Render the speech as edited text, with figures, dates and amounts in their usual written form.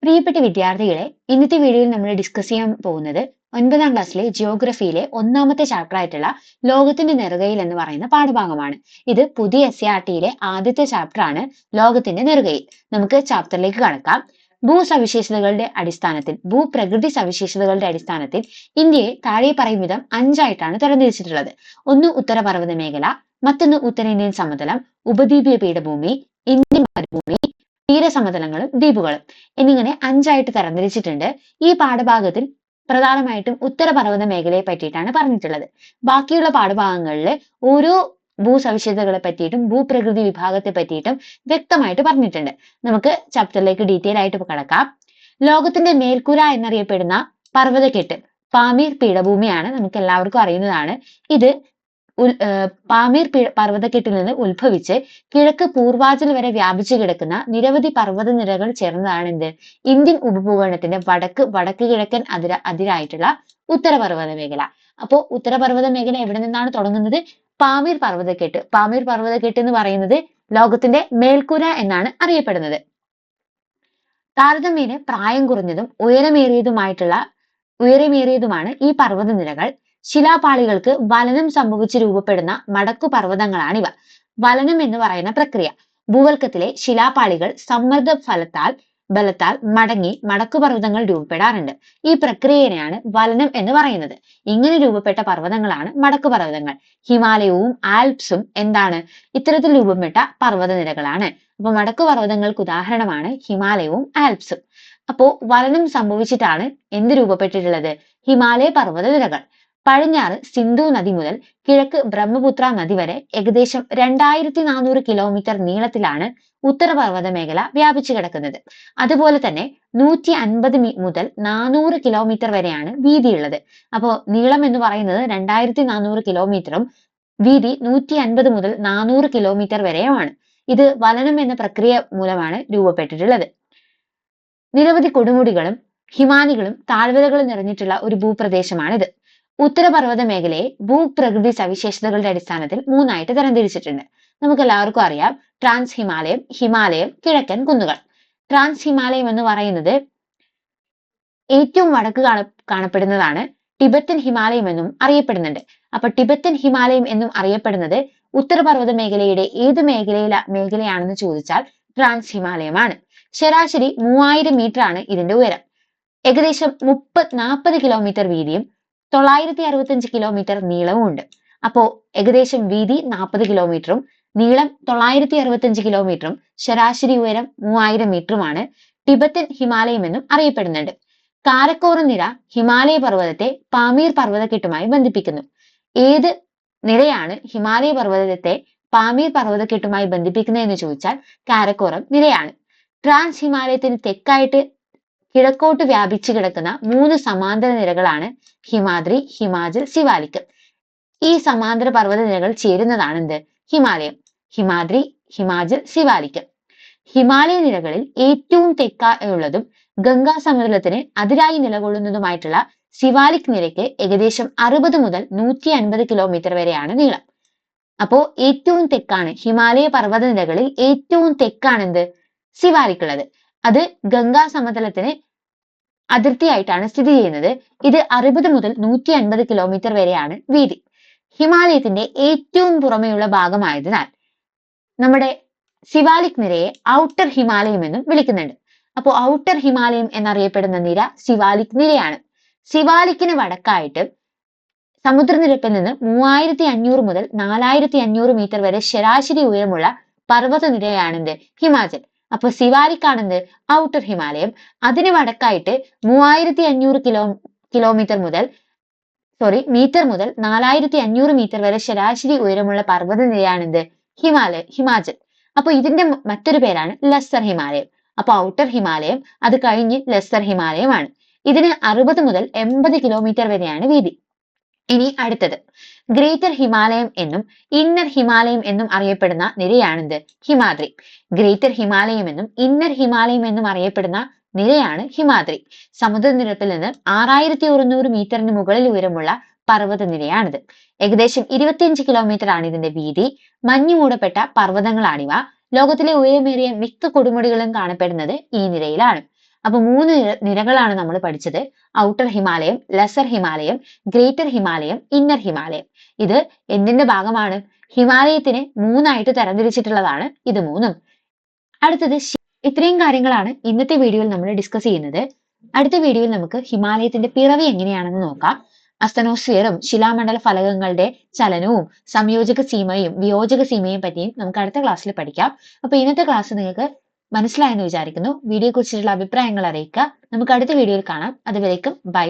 പ്രിയപ്പെട്ട വിദ്യാർത്ഥികളെ, ഇന്നത്തെ വീഡിയോയിൽ നമ്മൾ ഡിസ്കസ് ചെയ്യാൻ പോകുന്നത് 9ാം ക്ലാസ്സിലെ ജിയോഗ്രഫിയിലെ ഒന്നാമത്തെ ചാപ്റ്റർ ആയിട്ടുള്ള ലോകത്തിന്റെ നെറുകയിൽ എന്ന് പറയുന്ന പാഠഭാഗമാണ്. ഇത് പുതിയ SCERT-യിലെ ആദ്യത്തെ ചാപ്റ്റർ ആണ്, ലോകത്തിന്റെ നെറുകയിൽ. നമുക്ക് ചാപ്റ്ററിലേക്ക് കടക്കാം. ഭൂപ്രകൃതി സവിശേഷതകളുടെ അടിസ്ഥാനത്തിൽ ഇന്ത്യയെ താഴെ പറയും വിധം 5 ആയിട്ടാണ് തരംതിരിച്ചിട്ടുള്ളത്. ഒന്ന് ഉത്തരപർവ്വത മേഖല, മറ്റൊന്ന് ഉത്തരേന്ത്യൻ സമതലം, ഉപദ്വീപീയ പീഠഭൂമി, ഇന്ത്യൻ മരുഭൂമി, തീരസമതലങ്ങളും ദ്വീപുകളും എന്നിങ്ങനെ 5 ആയിട്ട് തരംതിരിച്ചിട്ടുണ്ട്. ഈ പാഠഭാഗത്തിൽ പ്രധാനമായിട്ടും ഉത്തരപർവ്വത മേഖലയെ പറ്റിയിട്ടാണ് പറഞ്ഞിട്ടുള്ളത്. ബാക്കിയുള്ള പാഠഭാഗങ്ങളിൽ ഓരോ ഭൂസവിശേഷതകളെ പറ്റിയിട്ടും ഭൂപ്രകൃതി വിഭാഗത്തെ പറ്റിയിട്ടും വ്യക്തമായിട്ട് പറഞ്ഞിട്ടുണ്ട്. നമുക്ക് ചാപ്റ്ററിലേക്ക് ഡീറ്റെയിൽ ആയിട്ട് കടക്കാം. ലോകത്തിന്റെ മേൽക്കൂര എന്നറിയപ്പെടുന്ന പർവ്വതക്കെട്ട് പാമീർ പീഠഭൂമിയാണ്, നമുക്ക് എല്ലാവർക്കും അറിയുന്നതാണ്. ഇത് പാമീർ പർവ്വതക്കെട്ടിൽ നിന്ന് ഉത്ഭവിച്ച് കിഴക്ക് പൂർവാചൽ വരെ വ്യാപിച്ചു കിടക്കുന്ന നിരവധി പർവ്വത നിരകൾ ചേർന്നതാണ് ഇന്ത്യൻ ഉപഭൂഖണ്ഡത്തിന്റെ വടക്ക് കിഴക്കൻ അതിരായിട്ടുള്ള ഉത്തരപർവ്വത മേഖല. അപ്പോ ഉത്തരപർവ്വത മേഖല എവിടെ നിന്നാണ് തുടങ്ങുന്നത്? പാമീർ പർവ്വതക്കെട്ട്. പാമീർ പർവ്വതക്കെട്ട് എന്ന് പറയുന്നത് ലോകത്തിന്റെ മേൽക്കൂര എന്നാണ് അറിയപ്പെടുന്നത്. താരതമ്യേന പ്രായം കുറഞ്ഞതും ഉയരമേറിയതുമാണ് ഈ പർവ്വത നിരകൾ. ശിലാപാളികൾക്ക് വലനം സംഭവിച്ച് രൂപപ്പെടുന്ന മടക്കു പർവ്വതങ്ങളാണിവ. വലനം എന്ന് പറയുന്ന പ്രക്രിയ ഭൂവൽക്കത്തിലെ ശിലാപാളികൾ സമ്മർദ്ദ ബലത്താൽ മടങ്ങി മടക്കുപർവ്വതങ്ങൾ രൂപപ്പെടാറുണ്ട്. ഈ പ്രക്രിയയാണ് വലനം എന്ന് പറയുന്നത്. ഇങ്ങനെ രൂപപ്പെട്ട പർവ്വതങ്ങളാണ് മടക്കുപർവ്വതങ്ങൾ. ഹിമാലയവും ആൽപ്സും ഇത്തരത്തിൽ രൂപപ്പെട്ട പർവ്വത നിരകളാണ്. അപ്പൊ മടക്കുപർവ്വതങ്ങൾക്ക് ഉദാഹരണമാണ് ഹിമാലയവും ആൽപ്സും. അപ്പോ വലനം സംഭവിച്ചിട്ടാണ് എന്ത് രൂപപ്പെട്ടിട്ടുള്ളത്? ഹിമാലയ പർവ്വത നിരകൾ. പടിഞ്ഞാറ് സിന്ധു നദി മുതൽ കിഴക്ക് ബ്രഹ്മപുത്ര നദി വരെ ഏകദേശം 2400 കിലോമീറ്റർ നീളത്തിലാണ് ഉത്തരപർവ്വത മേഖല വ്യാപിച്ചു കിടക്കുന്നത്. അതുപോലെ തന്നെ 150 മുതൽ 400 കിലോമീറ്റർ വരെയാണ് വീതിയുള്ളത്. അപ്പോ നീളം എന്ന് പറയുന്നത് 2400 കിലോമീറ്ററും വീതി 150 മുതൽ 400 കിലോമീറ്റർ വരെയുമാണ്. ഇത് വലനം എന്ന പ്രക്രിയ മൂലമാണ് രൂപപ്പെട്ടിട്ടുള്ളത്. നിരവധി കൊടുമുടികളും ഹിമാനികളും താഴ്വരകളും നിറഞ്ഞിട്ടുള്ള ഒരു ഭൂപ്രദേശമാണിത്. ഉത്തരപർവ്വത മേഖലയെ ഭൂപ്രകൃതി സവിശേഷതകളുടെ അടിസ്ഥാനത്തിൽ 3 ആയിട്ട് തരംതിരിച്ചിട്ടുണ്ട്. നമുക്ക് എല്ലാവർക്കും അറിയാം, ട്രാൻസ് ഹിമാലയം, ഹിമാലയം, കിഴക്കൻ കുന്നുകൾ. ട്രാൻസ് ഹിമാലയം എന്ന് പറയുന്നത് ഏറ്റവും വടക്ക് കാണപ്പെടുന്നതാണ്. ടിബറ്റൻ ഹിമാലയം എന്നും അറിയപ്പെടുന്നുണ്ട്. അപ്പൊ ടിബറ്റൻ ഹിമാലയം എന്നും അറിയപ്പെടുന്നത് ഉത്തരപർവ്വത മേഖലയുടെ ഏത് മേഖലയാണെന്ന് ചോദിച്ചാൽ ട്രാൻസ് ഹിമാലയമാണ്. ശരാശരി 3000 മീറ്റർ ആണ് ഇതിന്റെ ഉയരം. ഏകദേശം 40 കിലോമീറ്റർ വീതിയും 965 കിലോമീറ്റർ നീളവും ഉണ്ട്. അപ്പോ ഏകദേശം വീതി 40 കിലോമീറ്ററും നീളം 965 കിലോമീറ്ററും ശരാശരി ഉയരം 3000 മീറ്ററുമാണ് ടിബറ്റൻ ഹിമാലയം എന്നും അറിയപ്പെടുന്നുണ്ട്. കാരക്കോറം നിര ഹിമാലയ പർവ്വതത്തെ പാമീർ പർവ്വതക്കെട്ടുമായി ബന്ധിപ്പിക്കുന്നു. ഏത് നിരയാണ് ഹിമാലയ പർവ്വതത്തെ പാമീർ പർവ്വതക്കെട്ടുമായി ബന്ധിപ്പിക്കുന്നത് എന്ന് ചോദിച്ചാൽ കാരക്കോറം നിരയാണ്. ട്രാൻസ് ഹിമാലയത്തിന് തെക്കായിട്ട് കിഴക്കോട്ട് വ്യാപിച്ചു കിടക്കുന്ന 3 സമാന്തര നിരകളാണ് ഹിമാദ്രി, ഹിമാചൽ, സിവാലിക്. ഈ സമാന്തര പർവ്വത നിരകൾ ചേരുന്നതാണ് ഹിമാലയം. ഹിമാദ്രി, ഹിമാചൽ, സിവാലിക്. ഹിമാലയ നിരകളിൽ ഏറ്റവും തെക്കായുള്ളതും ഗംഗാ സമതലത്തിന് അതിരായി നിലകൊള്ളുന്നതുമായിട്ടുള്ള സിവാലിക് നിരയ്ക്ക് ഏകദേശം 60 മുതൽ 150 കിലോമീറ്റർ വരെയാണ് നീളം. അപ്പോ ഏറ്റവും തെക്കാണ് ഹിമാലയ പർവ്വത നിരകളിൽ ഏറ്റവും തെക്കാണ് സിവാലിക് ഉള്ളത്. അത് ഗംഗാ സമതലത്തിന് അതിർത്തിയായിട്ടാണ് സ്ഥിതി ചെയ്യുന്നത്. ഇത് 60 മുതൽ 150 കിലോമീറ്റർ വരെയാണ് വീതി. ഹിമാലയത്തിന്റെ ഏറ്റവും പുറമെയുള്ള ഭാഗമായതിനാൽ നമ്മുടെ സിവാലിക് നിരയെ ഔട്ടർ ഹിമാലയം എന്നും വിളിക്കുന്നുണ്ട്. അപ്പോൾ ഔട്ടർ ഹിമാലയം എന്നറിയപ്പെടുന്ന നിര സിവാലിക് നിരയാണ്. സിവാലിക്കിന് വടക്കായിട്ട് സമുദ്രനിരപ്പിൽ നിന്ന് 3500 മുതൽ 4500 മീറ്റർ വരെ ശരാശരി ഉയരമുള്ള പർവ്വത നിരയാണ് ഹിമാചൽ. അപ്പൊ സിവാലിക് ആണെന്ത്? ഔട്ടർ ഹിമാലയം. അതിന് വടക്കായിട്ട് 3500 മീറ്റർ മുതൽ 4500 മീറ്റർ വരെ ശരാശരി ഉയരമുള്ള പർവ്വത നിരയാണെന്ത്? ഹിമാചൽ. അപ്പൊ ഇതിന്റെ മറ്റൊരു പേരാണ് ലെസ്സർ ഹിമാലയം. അപ്പൊ ഔട്ടർ ഹിമാലയം, അത് കഴിഞ്ഞ് ലെസ്സർ ഹിമാലയമാണ്. ഇതിന് 60 മുതൽ 80 കിലോമീറ്റർ വരെയാണ് വീതി. ഇനി അടുത്തത് ഗ്രേറ്റർ ഹിമാലയം എന്നും ഇന്നർ ഹിമാലയം എന്നും അറിയപ്പെടുന്ന നിരയാണെന്ത്? ഹിമാദ്രി. ഗ്രേറ്റർ ഹിമാലയം എന്നും ഇന്നർ ഹിമാലയം എന്നും അറിയപ്പെടുന്ന നിരയാണ് ഹിമാദ്രി. സമുദ്രനിരപ്പിൽ നിന്ന് 6100 മീറ്ററിന് മുകളിൽ ഉയരമുള്ള പർവ്വത നിരയാണിത്. ഏകദേശം 25 കിലോമീറ്റർ ആണ് ഇതിന്റെ വീതി. മഞ്ഞു മൂടപ്പെട്ട പർവ്വതങ്ങളാണിവ. ലോകത്തിലെ ഉയരമേറിയ മിക്ക കൊടുമുടികളും കാണപ്പെടുന്നത് ഈ നിരയിലാണ്. അപ്പൊ മൂന്ന് നിരകളാണ് നമ്മൾ പഠിച്ചത്. ഔട്ടർ ഹിമാലയം, ലെസർ ഹിമാലയം, ഗ്രേറ്റർ ഹിമാലയം, ഇന്നർ ഹിമാലയം. ഇത് എന്തിന്റെ ഭാഗമാണ്? ഹിമാലയത്തിനെ മൂന്നായിട്ട് തരംതിരിച്ചിട്ടുള്ളതാണ് ഇത് മൂന്നും. അടുത്തത് ഇത്രയും കാര്യങ്ങളാണ് ഇന്നത്തെ വീഡിയോയിൽ നമ്മൾ ഡിസ്കസ് ചെയ്യുന്നത്. അടുത്ത വീഡിയോയിൽ നമുക്ക് ഹിമാലയത്തിന്റെ പിറവി എങ്ങനെയാണെന്ന് നോക്കാം. അസ്തനോസ്ഫിയറും ശിലാമണ്ഡല ഫലകങ്ങളുടെ ചലനവും സംയോജക സീമയും വിയോജക സീമയും പറ്റിയും നമുക്ക് അടുത്ത ക്ലാസ്സിൽ പഠിക്കാം. അപ്പൊ ഇന്നത്തെ ക്ലാസ് നിങ്ങൾക്ക് മനസ്സിലായെന്ന് വിചാരിക്കുന്നു. വീഡിയോയെ കുറിച്ചുള്ള അഭിപ്രായങ്ങൾ അറിയിക്കുക. നമുക്ക് അടുത്ത വീഡിയോയിൽ കാണാം. അതുവരേക്കും ബൈ.